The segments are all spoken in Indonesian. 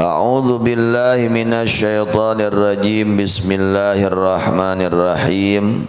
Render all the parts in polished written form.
A'udzu billahi minasy syaithanir rajim. Bismillahirrahmanirrahim.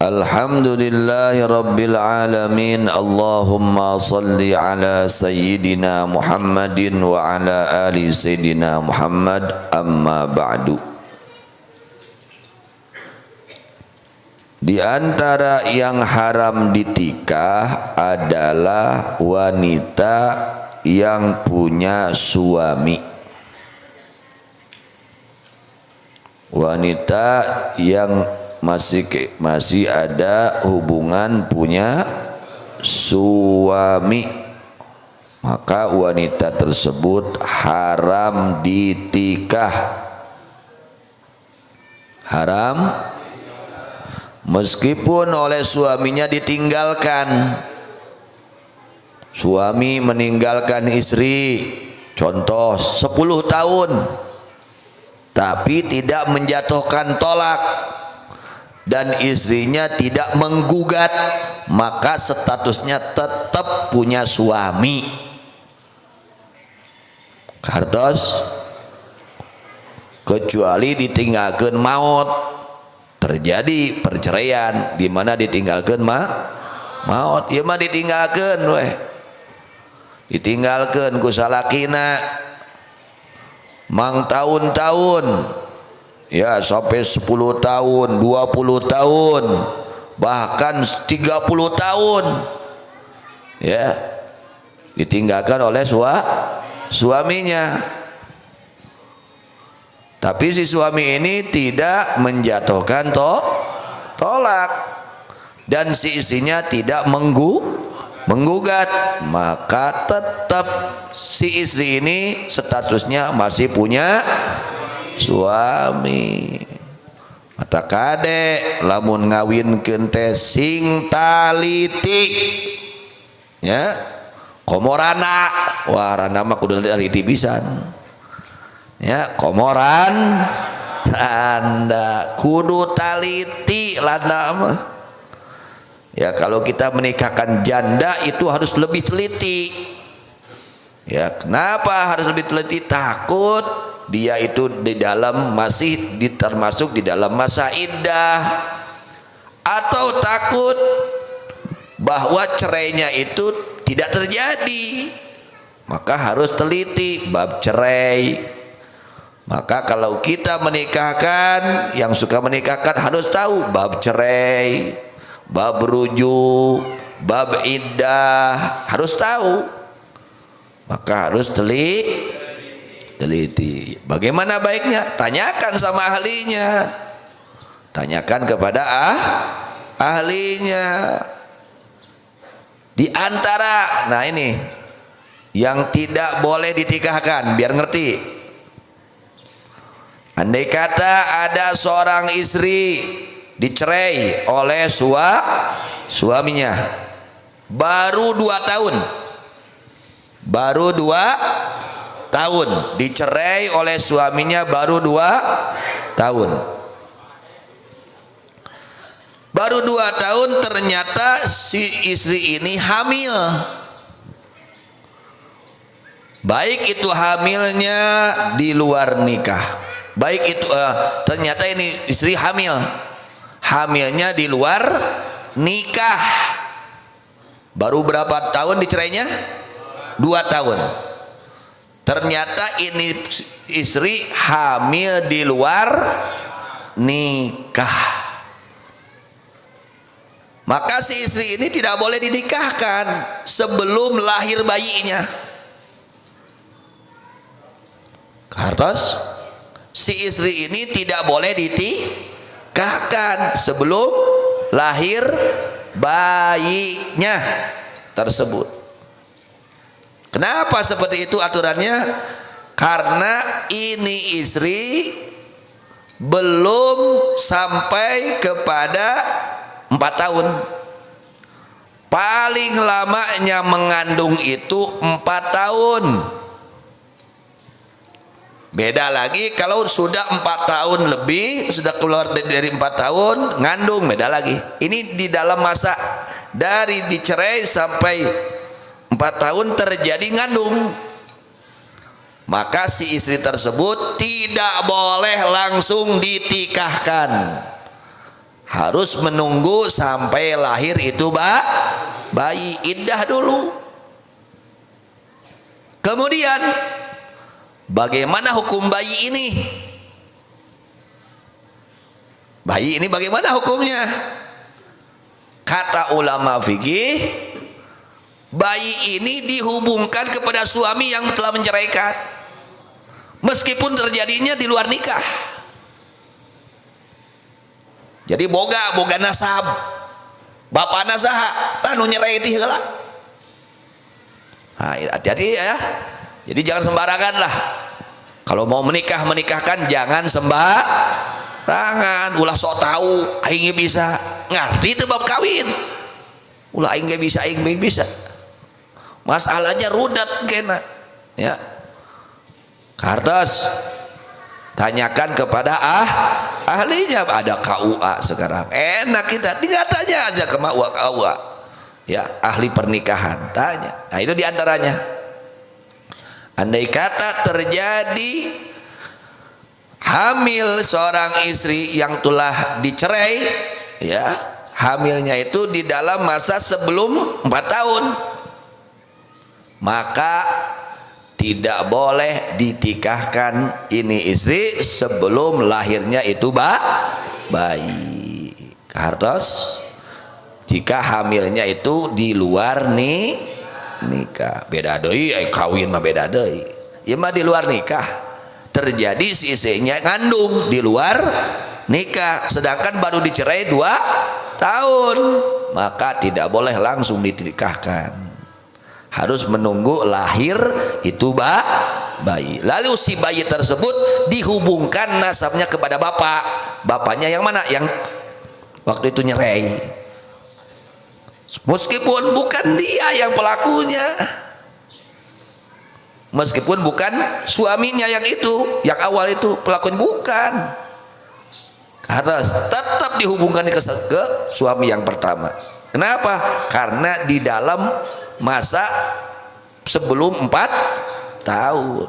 Alhamdulillahi rabbil alamin. Allahumma salli ala sayyidina Muhammadin wa ala ali sayyidina Muhammad. Amma ba'du. Di antara yang haram ditikah adalah wanita yang punya suami. Wanita yang masih ada hubungan punya suami, maka wanita tersebut haram ditikah. Haram meskipun oleh suaminya ditinggalkan. Suami meninggalkan istri, contoh 10 tahun, tapi tidak menjatuhkan tolak dan istrinya tidak menggugat, maka statusnya tetap punya suami. Kartos, kecuali ditinggalkan maut, terjadi perceraian di mana ditinggalkan maut, ya mah ditinggalkan weh. Ditinggalkan ku salakina mang tahun-tahun, ya sampai 10 tahun, 20 tahun, bahkan 30 tahun, ya ditinggalkan oleh suaminya. Tapi si suami ini tidak menjatuhkan tolak dan si istrinya tidak menggugat, maka tetap si istri ini statusnya masih punya suami. Mata kade lamun ngawinkeun teh sing taliti, ya komorana, wah rana mah kudu taliti pisan, ya komoran Anda kudu taliti landa mah. Ya kalau kita menikahkan janda itu harus lebih teliti. Ya kenapa harus lebih teliti? Takut dia itu di dalam masih termasuk di dalam masa iddah, atau takut bahwa cerainya itu tidak terjadi, maka harus teliti bab cerai. Maka kalau kita menikahkan, yang suka menikahkan harus tahu bab cerai, bab rujuk, bab iddah, harus tahu. Maka harus teliti. Bagaimana baiknya? Tanyakan sama ahlinya. Tanyakan kepada ahlinya. Di antara, nah ini yang tidak boleh ditikahkan, biar ngerti. Andai kata ada seorang istri dicerai oleh suaminya baru 2 tahun, baru 2 tahun dicerai oleh suaminya, baru 2 tahun, baru 2 tahun ternyata si istri ini hamil. Baik itu hamilnya di luar nikah, baik itu ternyata ini istri hamilnya di luar nikah. Baru berapa tahun dicerainya? 2 tahun. Ternyata ini istri hamil di luar nikah. Maka si istri ini tidak boleh dinikahkan sebelum lahir bayinya. Harus si istri ini tidak boleh dinikahkan sebelum lahir bayinya tersebut. Kenapa seperti itu aturannya? Karena ini istri belum sampai kepada 4 tahun. Paling lamanya mengandung itu 4 tahun. Beda lagi kalau sudah 4 tahun lebih, sudah keluar dari 4 tahun ngandung, beda lagi. Ini di dalam masa dari dicerai sampai 4 tahun terjadi ngandung. maka si istri tersebut tidak boleh langsung ditikahkan, harus menunggu sampai lahir itu bayi, iddah dulu. Kemudian bagaimana hukum bayi ini? Bayi ini bagaimana hukumnya? Kata ulama fikih, bayi ini dihubungkan kepada suami yang telah menceraikan, meskipun terjadinya di luar nikah. Jadi boga nasab, bapak nasaha tanu nyerai teh heula. Nah, hati-hati ya. Jadi jangan sembarangan lah. Kalau mau menikahkan jangan sembarangan. Ulah sok tahu, aing bisa ngerti itu bab kawin. Ulah aing bisa, masalahnya rudat kena ya. Kardas tanyakan kepada ahlinya, ada KUA sekarang enak, kita tinggal tanya aja ke KUA ya, ahli pernikahan, tanya. Nah itu diantaranya, andai kata terjadi hamil seorang istri yang telah dicerai ya, hamilnya itu di dalam masa sebelum 4 tahun, maka tidak boleh ditikahkan ini istri sebelum lahirnya itu bayi. Kartos jika hamilnya itu di luar nikah, beda deui, kawin mah beda deui. Ieu mah di luar nikah. Terjadi si istrinya ngandung di luar nikah, sedangkan baru dicerai 2 tahun, maka tidak boleh langsung ditikahkan. Harus menunggu lahir itu bayi. Lalu si bayi tersebut dihubungkan nasabnya kepada bapaknya yang mana? Yang waktu itu nyerai. Meskipun bukan dia yang pelakunya, meskipun bukan suaminya yang awal itu pelakunya, bukan. Karena tetap dihubungkan ke suami yang pertama. Kenapa? Karena di dalam masa sebelum 4 tahun,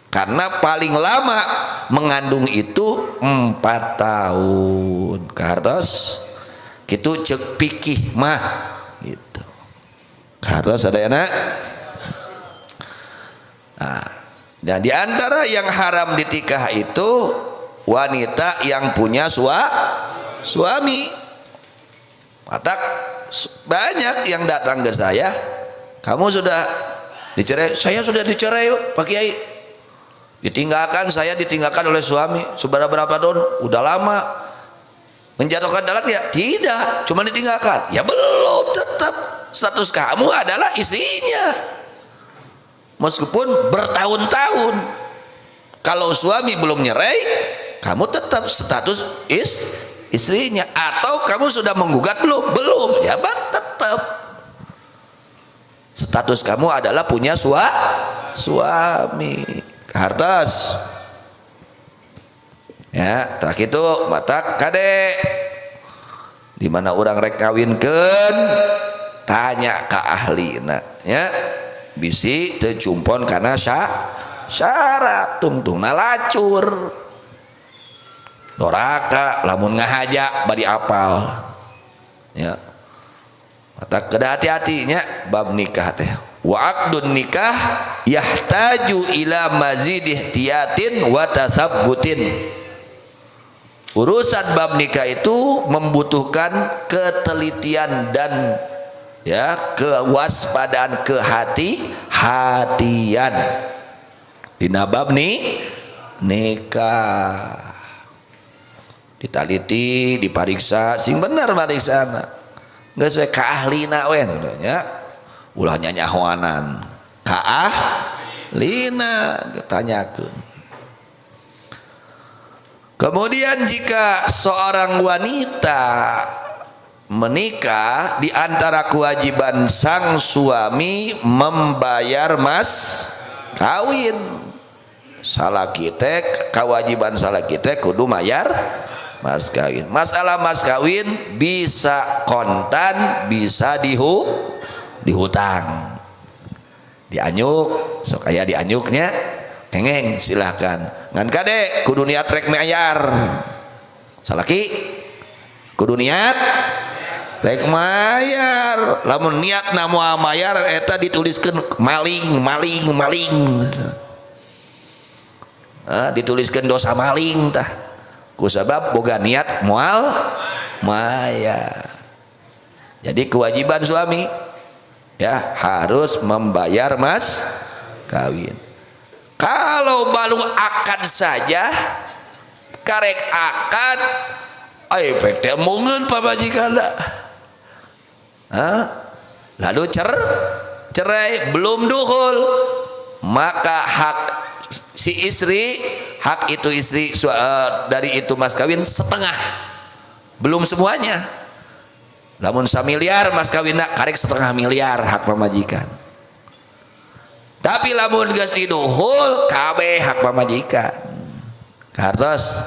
karena paling lama mengandung itu 4 tahun. Kardos gitu cek pikih mah gitu. Kardos ada ya nak. Nah, dan diantara yang haram ditikah itu wanita yang punya suami. Maka banyak yang datang ke saya, kamu sudah dicerai? Saya sudah dicerai Pak Kiai. Saya ditinggalkan oleh suami. Sudah berapa tahun? Udah lama. Menjatuhkan talak ya? Tidak, cuma ditinggalkan. Ya belum, tetap status kamu adalah istrinya, meskipun bertahun-tahun. Kalau suami belum nyerai, kamu tetap status istrinya. Atau kamu sudah menggugat belum, ya tetap status kamu adalah punya suami. Kartas ya, tak itu mata kade di mana orang rek kawinkeun, tanya ke ahli ya, bisi teu cumpon karena syarat tungtungna lacur doraka lamun ngahaja bari apal ya. Mata kada hati-hatinya bab nikah teh. Wa aqdun nikah yahtaju ila mazid ihtiyatin wa tasabbutin. Urusan bab nikah itu membutuhkan ketelitian dan ya kewaspadaan, kehati-hatian dina bab nikah. Ditaliti, dipariksa sing bener pariksana, geus we ka ahlina we nya, ulah nyanyahoanan ka ahlina ditanyakeun. Kemudian jika seorang wanita menikah, di antara kewajiban sang suami membayar mas kawin. Salah kita, kewajiban salah kita kudu mayar mas kawin. Masalah mas kawin bisa kontan, bisa dihutang, dianyuk, sok aya dianyuknya kengeng silahkan ngan kade kudu niat rek mayar salaki kudu niat rek mayar lamun niat namu mayar eta dituliskeun maling dituliskeun dosa maling tah kusabab boga niat moal mayar. Jadi kewajiban suami ya harus membayar mas kawin. Kalau baru akad saja karek akad ayo pete mungeun pamajikan lalu cerai belum duhul maka hak si istri hak itu istri dari itu mas kawin setengah belum semuanya. Lamun 1 miliar mas kawinna karek setengah miliar hak pamajikan. Tapi lamun geus diduhul kabeh hak pamajikan. Kartos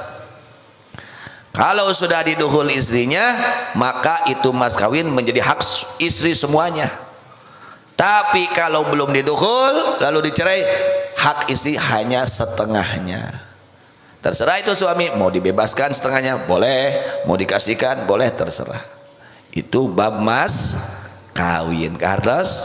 kalau sudah diduhul istrinya maka itu mas kawin menjadi hak istri semuanya. Tapi kalau belum diduhul lalu dicerai hak istri hanya setengahnya. Terserah itu suami mau dibebaskan setengahnya boleh, mau dikasihkan boleh terserah. Itu bab mas kawin. Kartos